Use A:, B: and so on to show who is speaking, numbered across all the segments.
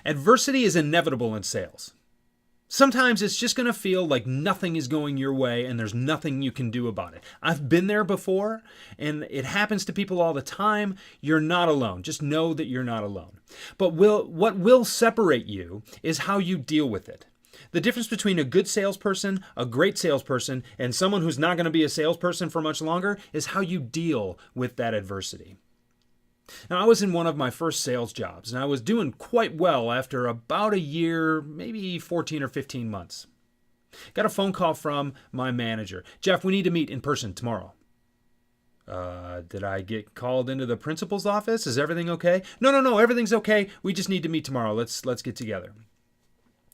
A: Adversity is inevitable in sales. Sometimes it's just going to feel like nothing is going your way and there's nothing you can do about it. I've been there before, and it happens to people all the time. You're not alone. Just know that you're not alone. But what will separate you is how you deal with it. The difference between a good salesperson, a great salesperson, and someone who's not going to be a salesperson for much longer is how you deal with that adversity. Now, I was in one of my first sales jobs, and I was doing quite well after about a year, maybe 14 or 15 months. Got a phone call from my manager. Jeff, we need to meet in person tomorrow. Did I get called into the principal's office? Is everything okay? No, everything's okay. We just need to meet tomorrow. Let's get together.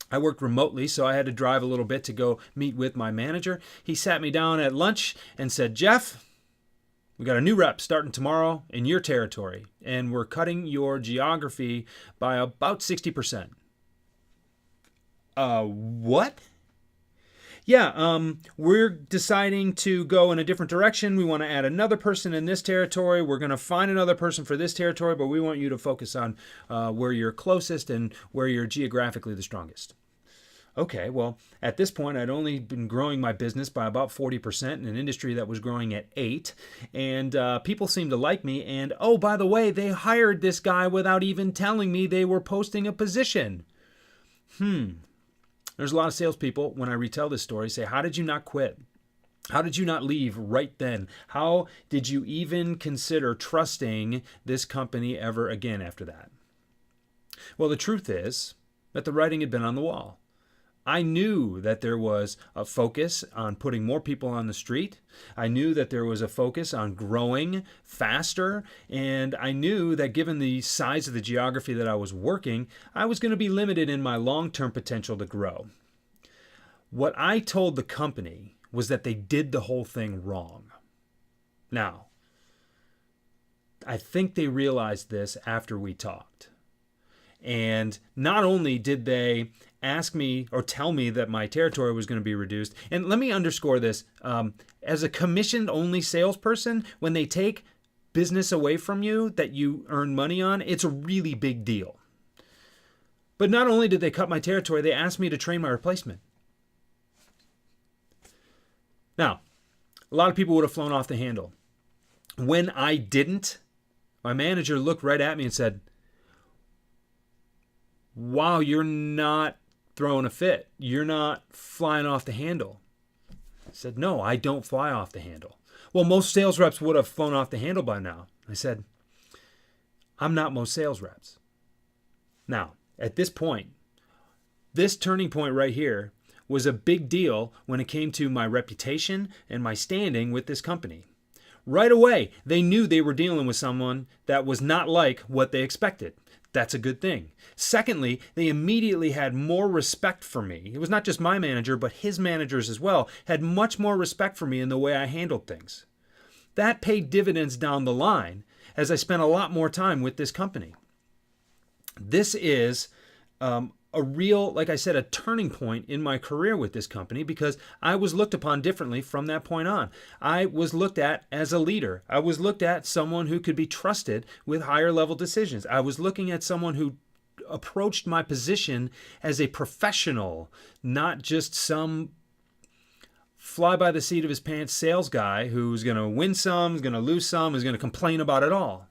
A: I worked remotely, so I had to drive a little bit to go meet with my manager. He sat me down at lunch and said, Jeff, we got a new rep starting tomorrow in your territory, and we're cutting your geography by about 60%. What? Yeah, we're deciding to go in a different direction. We want to add another person in this territory. We're going to find another person for this territory, but we want you to focus on where you're closest and where you're geographically the strongest. Okay, well, at this point, I'd only been growing my business by about 40% in an industry that was growing at 8%, and people seemed to like me, and oh, by the way, they hired this guy without even telling me they were posting a position. There's a lot of salespeople, when I retell this story, say, how did you not quit? How did you not leave right then? How did you even consider trusting this company ever again after that? Well, the truth is that the writing had been on the wall. I knew that there was a focus on putting more people on the street. I knew that there was a focus on growing faster. And I knew that given the size of the geography that I was working, I was going to be limited in my long-term potential to grow. What I told the company was that they did the whole thing wrong. Now, I think they realized this after we talked. And not only did they ask me or tell me that my territory was going to be reduced, and let me underscore this, as a commissioned-only salesperson, when they take business away from you that you earn money on, it's a really big deal. But not only did they cut my territory, they asked me to train my replacement. Now, a lot of people would have flown off the handle. When I didn't, my manager looked right at me and said, wow, you're not throwing a fit. You're not flying off the handle. I said, no, I don't fly off the handle. Well, most sales reps would have flown off the handle by now. I said, I'm not most sales reps. Now, at this point, this turning point right here was a big deal when it came to my reputation and my standing with this company. Right away, they knew they were dealing with someone that was not like what they expected. That's a good thing. Secondly, they immediately had more respect for me. It was not just my manager, but his managers as well, had much more respect for me in the way I handled things. That paid dividends down the line as I spent a lot more time with this company. This is a real, like I said, a turning point in my career with this company because I was looked upon differently from that point on. I was looked at as a leader. I was looked at someone who could be trusted with higher level decisions. I was looking at someone who approached my position as a professional, not just some fly by the seat of his pants sales guy who's going to win some, is going to lose some, is going to complain about it all.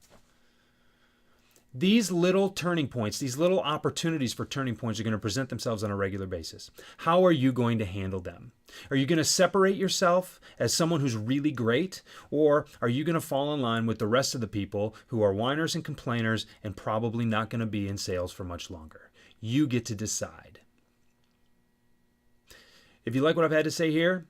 A: These little turning points, these little opportunities for turning points are going to present themselves on a regular basis. How are you going to handle them? Are you going to separate yourself as someone who's really great? Or are you going to fall in line with the rest of the people who are whiners and complainers and probably not going to be in sales for much longer? You get to decide. If you like what I've had to say here,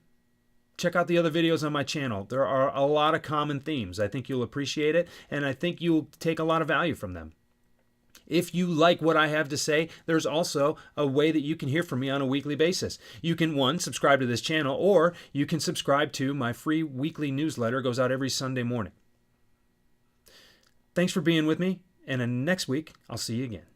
A: check out the other videos on my channel. There are a lot of common themes. I think you'll appreciate it, and I think you'll take a lot of value from them. If you like what I have to say, there's also a way that you can hear from me on a weekly basis. You can, one, subscribe to this channel, or you can subscribe to my free weekly newsletter. It goes out every Sunday morning. Thanks for being with me, and next week, I'll see you again.